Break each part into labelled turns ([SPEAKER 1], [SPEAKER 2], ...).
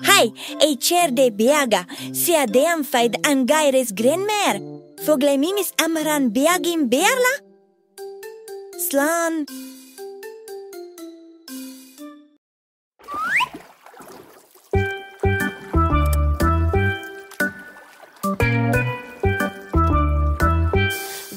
[SPEAKER 1] Hai, ei cer de beaga, se adeam faid an Gáires grenmer. Foghlaim is Amhráin beagim bearla? Slán.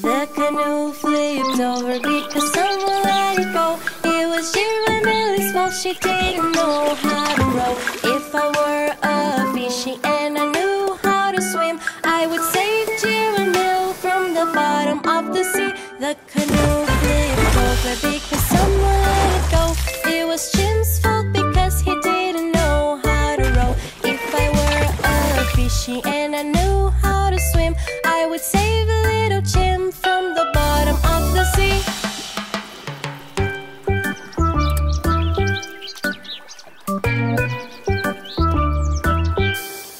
[SPEAKER 2] The canoe flipped over because someone let it go. It was Giramille's fault, she didn't know how to row. If I were a fishy and I knew how to swim, I would save Giramille from the bottom of the sea. The canoe flipped over because someone let it go. It was Jim's fault because he didn't know how to row. If I were a fishy and I knew how to swim, I would save little Jim from the bottom of the sea.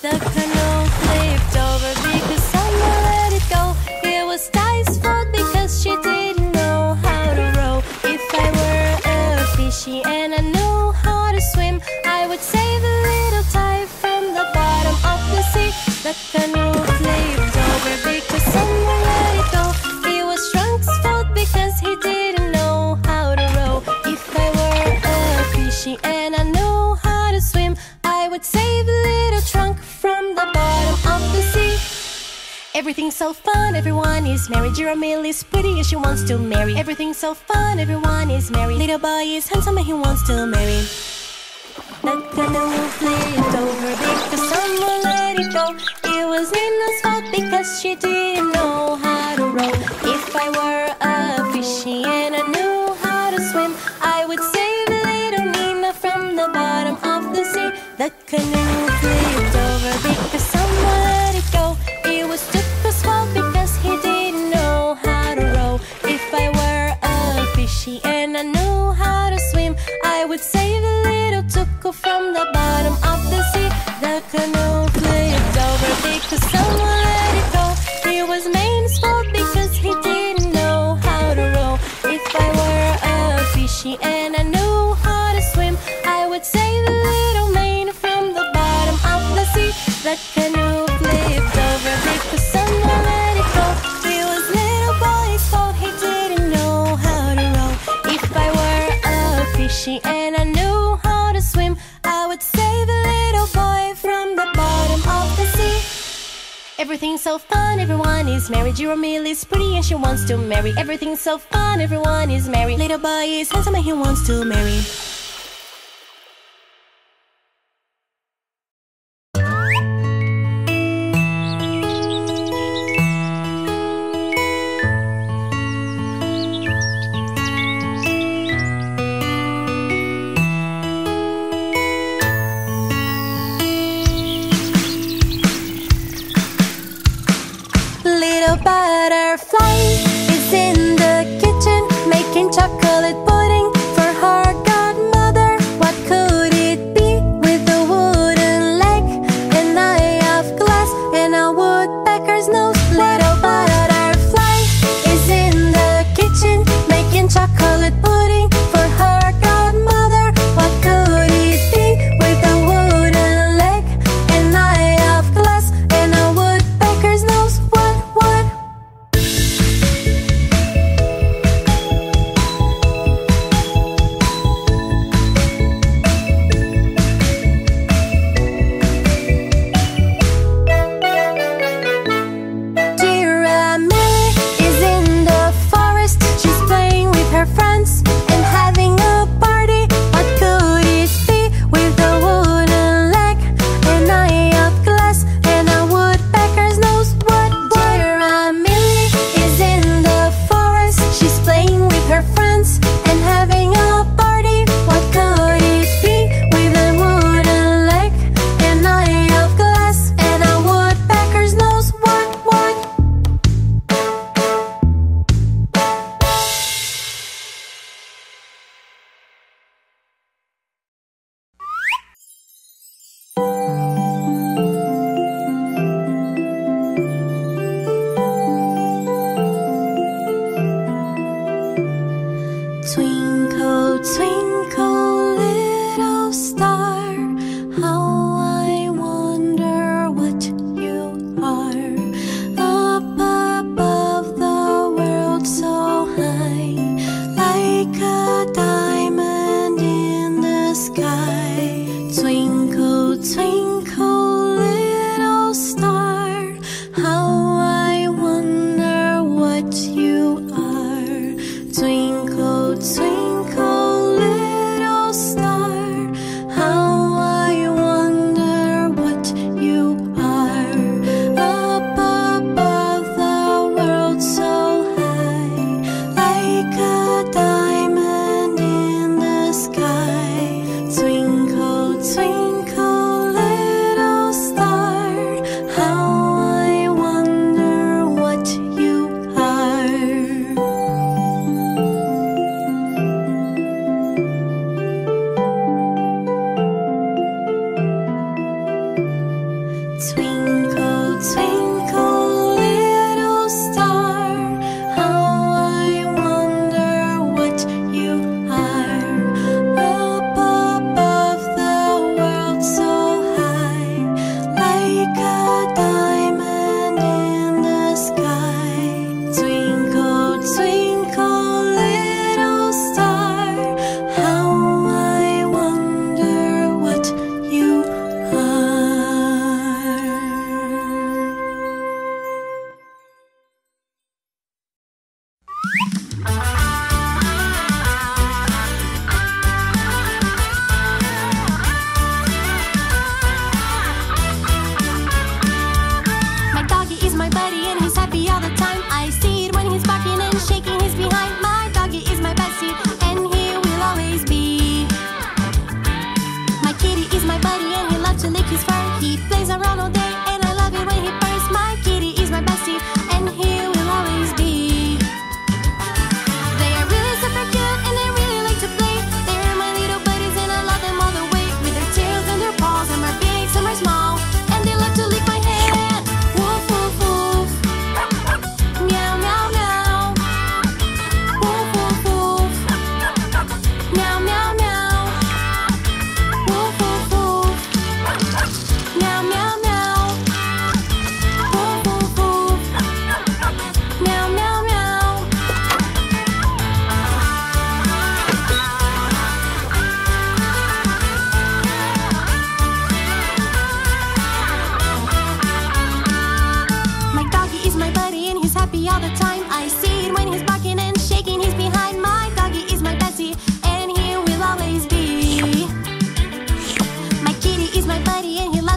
[SPEAKER 2] The canoe flipped over because someone let it go. It was Ty's fault because she didn't know how to row. If I were a fishy and I knew how to swim, I would save a little Ty from the bottom of the sea. The canoe flipped over because someone let it go. It was Trunk's fault because he didn't know how to row. If I were a fishy and I knew how to swim, I would save a little Trunk from the bottom of the sea. Everything's so fun, everyone is merry. Giramille is pretty and she wants to marry. Everything's so fun, everyone is merry. Little boy is handsome and he wants to marry. The canoe flipped over because someone let it go. It was Nina's fault because she didn't know how to row. If I were a fishy and I knew how to swim, I would save little Nina from the bottom of the sea. The canoe flipped over because someone let it go. It was Tuka's fault because he didn't know how to row. If I were a fishy and I knew how to swim, I would save a little Tuka from the bottom of the sea. The canoe flipped over because someone let it go. It was Main's fault because he didn't know how to row. If I were a fishy and I knew how to swim, I would save a little Main from the bottom of the sea. The canoe flipped over because someone let it go. It was little boy's fault, he didn't know how to row. If I were a fishy and I knew how to swim, I would save a little boy from the bottom of the sea. Everything's so fun, everyone is merry. Giramille is pretty and she wants to marry. Everything's so fun, everyone is merry. Little boy is handsome and he wants to marry. Butterfly is in the kitchen making chocolate pudding for her godmother.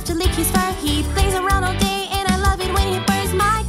[SPEAKER 2] love to lick his fur. He plays around all day and I love it when he purrs my